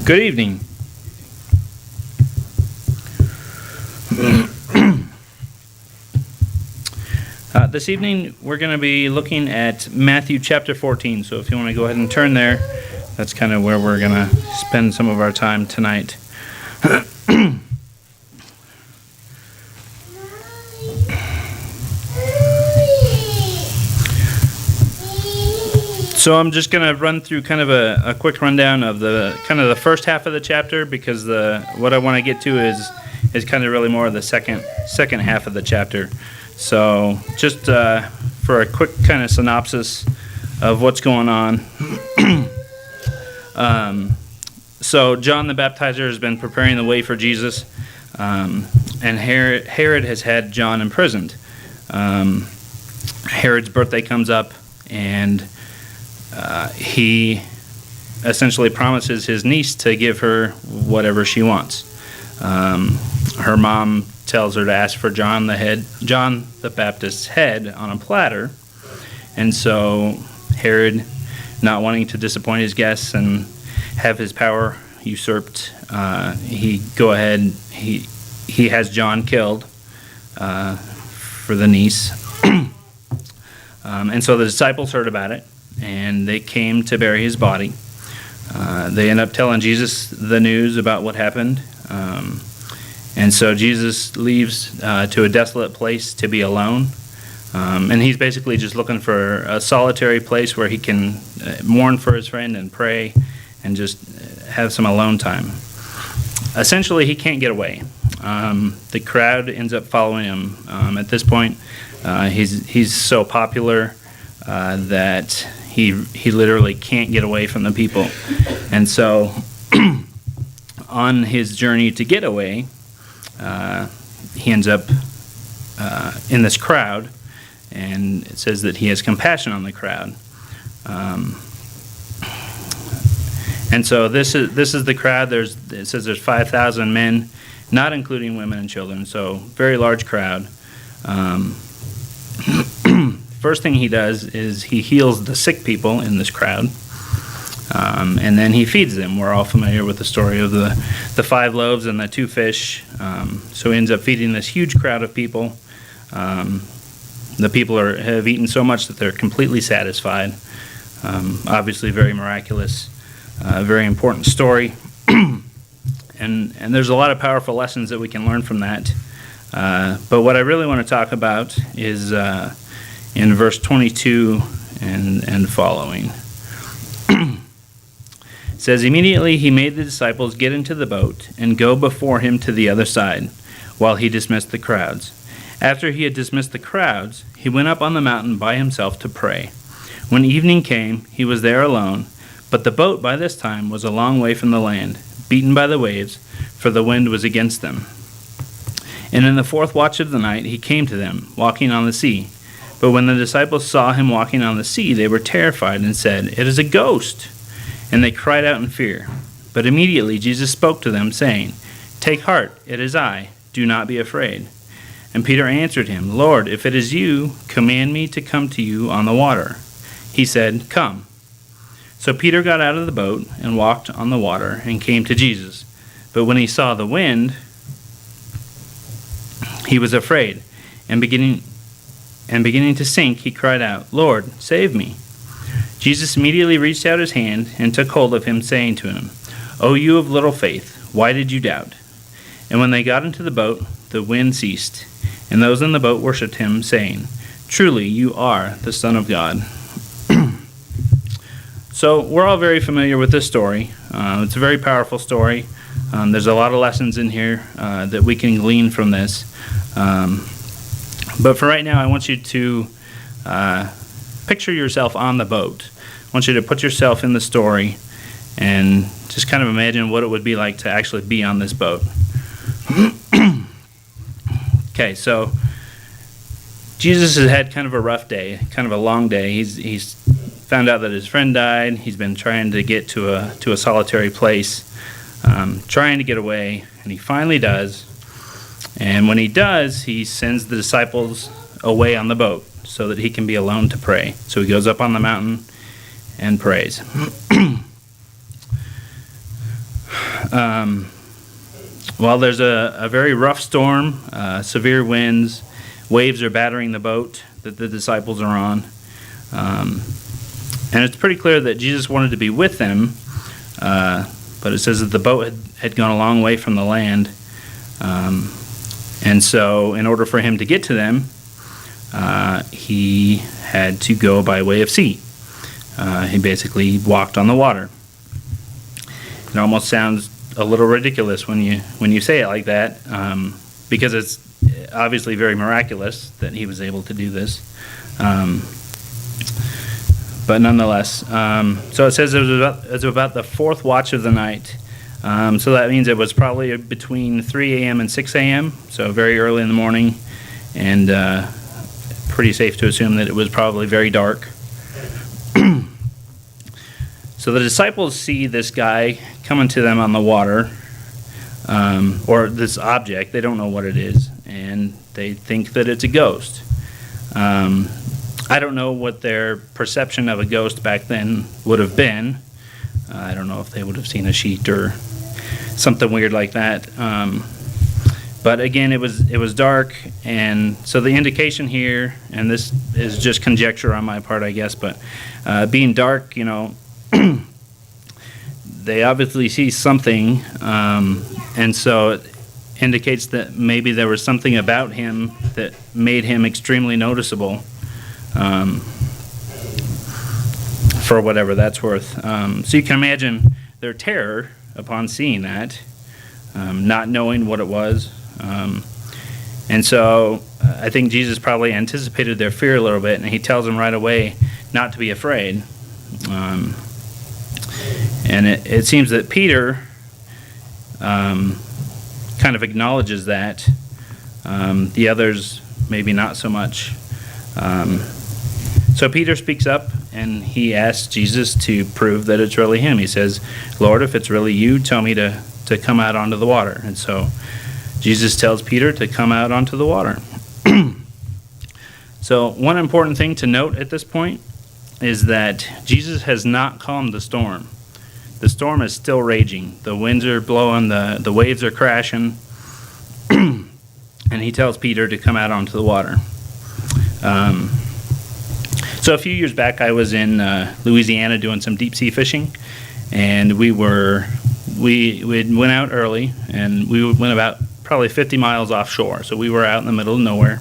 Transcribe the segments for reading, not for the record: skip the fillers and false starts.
Good evening. This evening we're going to be looking at Matthew chapter 14. So if you want to go ahead and turn there, that's kind of where we're going to spend some of our time tonight. So I'm just going to run through kind of a quick rundown of the first half of the chapter, because what I want to get to is kind of really more of the second half of the chapter. So just for a quick kind of synopsis of what's going on. So John the Baptizer has been preparing the way for Jesus, and Herod has had John imprisoned. Herod's birthday comes up, and he essentially promises his niece to give her whatever she wants. Her mom tells her to ask for John the Baptist's head on a platter, and so Herod, not wanting to disappoint his guests and have his power usurped, he has John killed for the niece. And so the disciples heard about it, and they came to bury his body. They end up telling Jesus the news about what happened. And so Jesus leaves to a desolate place to be alone. And he's basically just looking for a solitary place where he can mourn for his friend and pray and just have some alone time. Essentially, he can't get away. The crowd ends up following him. At this point, he's so popular that he literally can't get away from the people. And so on his journey to get away, he ends up in this crowd, and it says that he has compassion on the crowd. And so this is the crowd. It says there's 5,000 men, not including women and children, so very large crowd. First thing he does is he heals the sick people in this crowd, and then he feeds them. We're all familiar with the story of the 5 loaves and the 2 fish. So he ends up feeding this huge crowd of people. The people have eaten so much that they're completely satisfied. Obviously very miraculous, very important story. And there's a lot of powerful lessons that we can learn from that. But what I really want to talk about is in verse 22 and following. It says, "Immediately he made the disciples get into the boat and go before him to the other side, while he dismissed the crowds. After he had dismissed the crowds, he went up on the mountain by himself to pray. When evening came, he was there alone, but the boat by this time was a long way from the land, beaten by the waves, for the wind was against them. And in the 4th watch of the night he came to them, walking on the sea. But when the disciples saw him walking on the sea, they were terrified and said, 'It is a ghost!' And they cried out in fear. But immediately Jesus spoke to them, saying, 'Take heart, it is I. Do not be afraid.' And Peter answered him, 'Lord, if it is you, command me to come to you on the water.' He said, 'Come.' So Peter got out of the boat and walked on the water and came to Jesus. But when he saw the wind, he was afraid, and beginning to sink, he cried out, 'Lord, save me.' Jesus immediately reached out his hand and took hold of him, saying to him, 'O you of little faith, why did you doubt?' And when they got into the boat, the wind ceased, and those in the boat worshipped him, saying, 'Truly you are the Son of God.'" So we're all very familiar with this story. It's a very powerful story. There's a lot of lessons in here that we can glean from this. But for right now, I want you to picture yourself on the boat. I want you to put yourself in the story and just kind of imagine what it would be like to actually be on this boat. Okay, so Jesus has had kind of a rough day, kind of a long day. He's found out that his friend died. He's been trying to get to a solitary place, trying to get away, and he finally does. And when he does, he sends the disciples away on the boat so that he can be alone to pray. So he goes up on the mountain and prays. Well, there's a very rough storm, severe winds, waves are battering the boat that the disciples are on. And it's pretty clear that Jesus wanted to be with them, but it says that the boat had gone a long way from the land. And so in order for him to get to them, he had to go by way of sea. He basically walked on the water. It almost sounds a little ridiculous when you say it like that, because it's obviously very miraculous that he was able to do this. But nonetheless, so it says it was about the fourth watch of the night. So that means it was probably between 3 a.m. and 6 a.m., so very early in the morning, and pretty safe to assume that it was probably very dark. So the disciples see this guy coming to them on the water, or this object. They don't know what it is, and they think that it's a ghost. I don't know what their perception of a ghost back then would have been. I don't know if they would have seen a sheet or something weird like that. But again, it was dark, and so the indication here, and this is just conjecture on my part, I guess, but being dark, they obviously see something, and so it indicates that maybe there was something about him that made him extremely noticeable, for whatever that's worth. So you can imagine their terror upon seeing that, not knowing what it was. And so I think Jesus probably anticipated their fear a little bit, and he tells them right away not to be afraid. And it seems that Peter kind of acknowledges that. The others maybe not so much. So Peter speaks up, and he asks Jesus to prove that it's really him. He says, "Lord, if it's really you, tell me to come out onto the water." And so Jesus tells Peter to come out onto the water. So one important thing to note at this point is that Jesus has not calmed the storm. The storm is still raging. The winds are blowing, the waves are crashing, and he tells Peter to come out onto the water. So a few years back, I was in Louisiana doing some deep sea fishing, and we went out early, and we went about probably 50 miles offshore. So we were out in the middle of nowhere,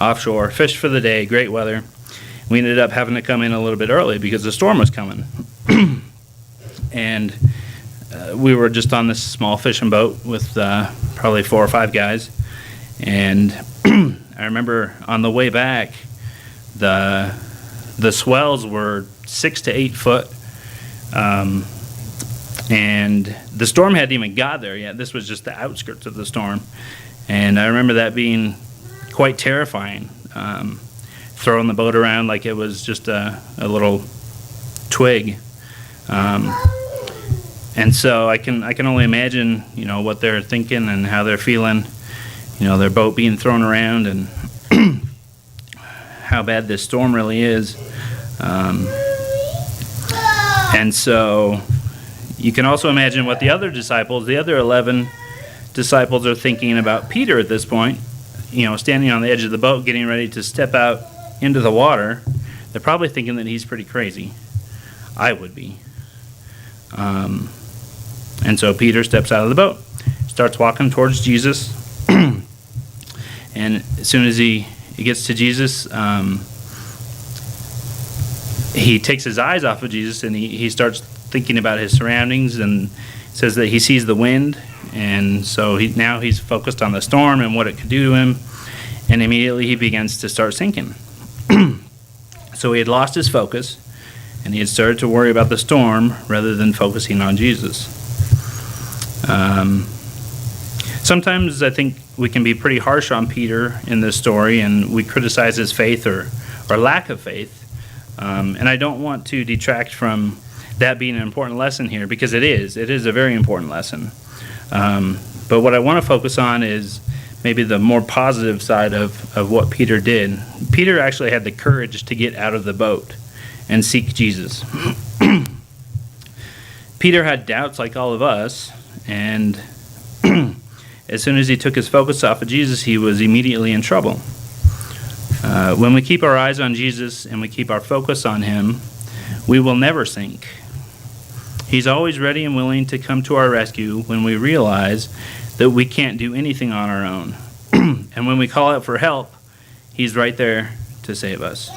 offshore, fished for the day, great weather. We ended up having to come in a little bit early because the storm was coming. And we were just on this small fishing boat with probably 4 or 5 guys. And I remember on the way back, the swells were 6 to 8 foot. And the storm hadn't even got there yet. This was just the outskirts of the storm. And I remember that being quite terrifying, throwing the boat around like it was just a little twig. And so I can only imagine, what they're thinking and how they're feeling, their boat being thrown around, and how bad this storm really is. And so you can also imagine what the other 11 disciples are thinking about Peter at this point, standing on the edge of the boat, getting ready to step out into the water. They're probably thinking that he's pretty crazy. I would be. And so Peter steps out of the boat, starts walking towards Jesus, and as soon as he gets to Jesus, he takes his eyes off of Jesus, and he starts thinking about his surroundings, and says that he sees the wind, and so now he's focused on the storm and what it could do to him, and immediately he begins to start sinking. So he had lost his focus, and he had started to worry about the storm rather than focusing on Jesus. Sometimes I think we can be pretty harsh on Peter in this story, and we criticize his faith or lack of faith. And I don't want to detract from that being an important lesson here, because it is a very important lesson. But what I want to focus on is maybe the more positive side of what Peter did. Peter actually had the courage to get out of the boat and seek Jesus. Peter had doubts like all of us, And as soon as he took his focus off of Jesus, he was immediately in trouble. When we keep our eyes on Jesus and we keep our focus on him, we will never sink. He's always ready and willing to come to our rescue when we realize that we can't do anything on our own. And when we call out for help, he's right there to save us.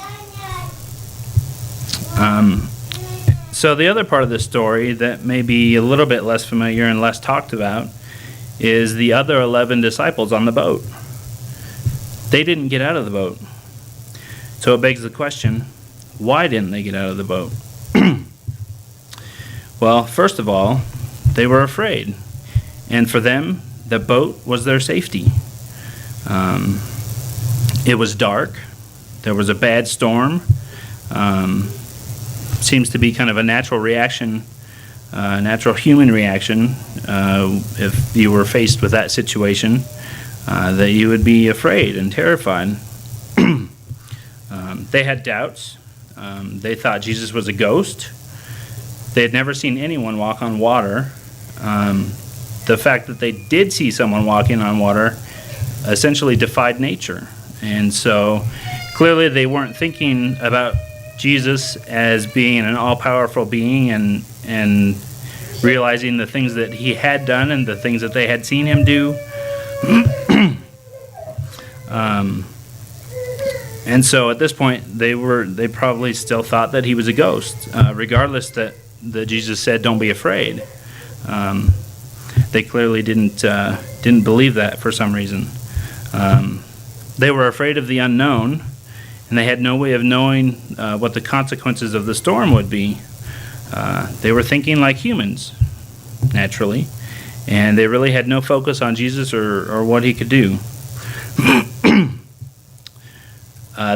So the other part of the story that may be a little bit less familiar and less talked about is the other 11 disciples on the boat. They didn't get out of the boat. So it begs the question, why didn't they get out of the boat? Well, first of all, they were afraid. And for them, the boat was their safety. It was dark. There was a bad storm. Seems to be kind of a natural reaction, natural human reaction, if you were faced with that situation, that you would be afraid and terrified. They had doubts. They thought Jesus was a ghost. They had never seen anyone walk on water. The fact that they did see someone walking on water essentially defied nature. And so clearly they weren't thinking about Jesus as being an all-powerful being and realizing the things that he had done and the things that they had seen him do. And so at this point, they probably still thought that he was a ghost, regardless that Jesus said, "Don't be afraid." They clearly didn't believe that for some reason. They were afraid of the unknown, and they had no way of knowing what the consequences of the storm would be. They were thinking like humans, naturally, and they really had no focus on Jesus or what he could do.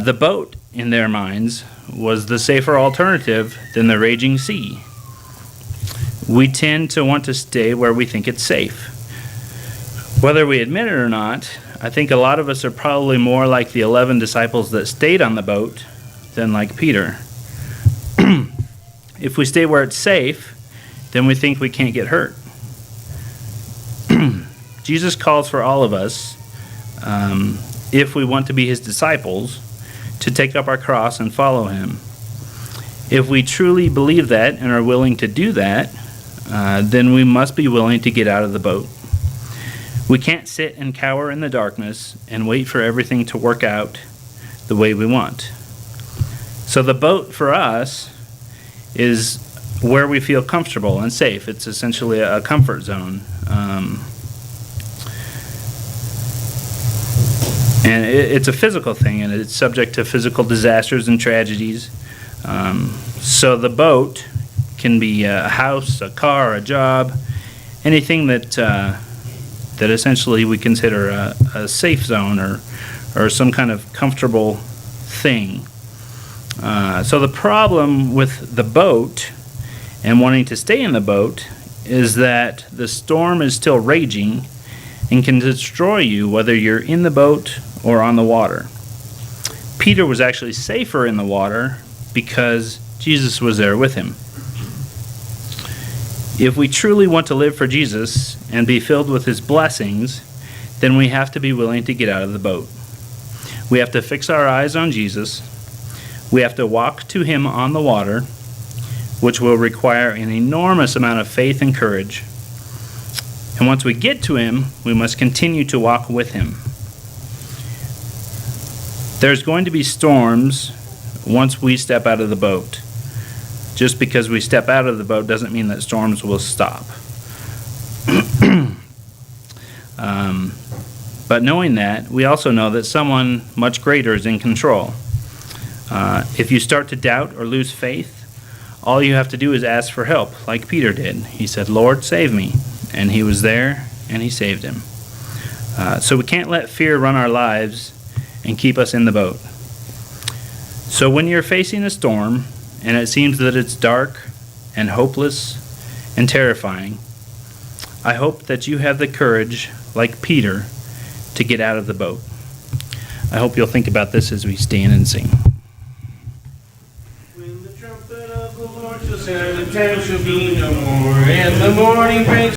The boat, in their minds, was the safer alternative than the raging sea. We tend to want to stay where we think it's safe. Whether we admit it or not, I think a lot of us are probably more like the 11 disciples that stayed on the boat than like Peter. If we stay where it's safe, then we think we can't get hurt. Jesus calls for all of us, if we want to be his disciples, to take up our cross and follow him. If we truly believe that and are willing to do that, then we must be willing to get out of the boat. We can't sit and cower in the darkness and wait for everything to work out the way we want. So the boat for us is where we feel comfortable and safe. It's essentially a comfort zone. And it's a physical thing, and it's subject to physical disasters and tragedies. So the boat can be a house, a car, a job, anything that essentially we consider a safe zone or some kind of comfortable thing. So the problem with the boat and wanting to stay in the boat is that the storm is still raging and can destroy you whether you're in the boat or on the water. Peter was actually safer in the water because Jesus was there with him. If we truly want to live for Jesus and be filled with his blessings, then we have to be willing to get out of the boat. We have to fix our eyes on Jesus. We have to walk to him on the water, which will require an enormous amount of faith and courage. And once we get to him, we must continue to walk with him. There's going to be storms once we step out of the boat. Just because we step out of the boat doesn't mean that storms will stop. But knowing that, we also know that someone much greater is in control. If you start to doubt or lose faith, all you have to do is ask for help, like Peter did. He said, "Lord, save me." And he was there, and he saved him. So we can't let fear run our lives and keep us in the boat. So when you're facing a storm, and it seems that it's dark and hopeless and terrifying, I hope that you have the courage, like Peter, to get out of the boat. I hope you'll think about this as we stand and sing. When the trumpet of the Lord shall sound, the time shall be no more, and the morning breaks.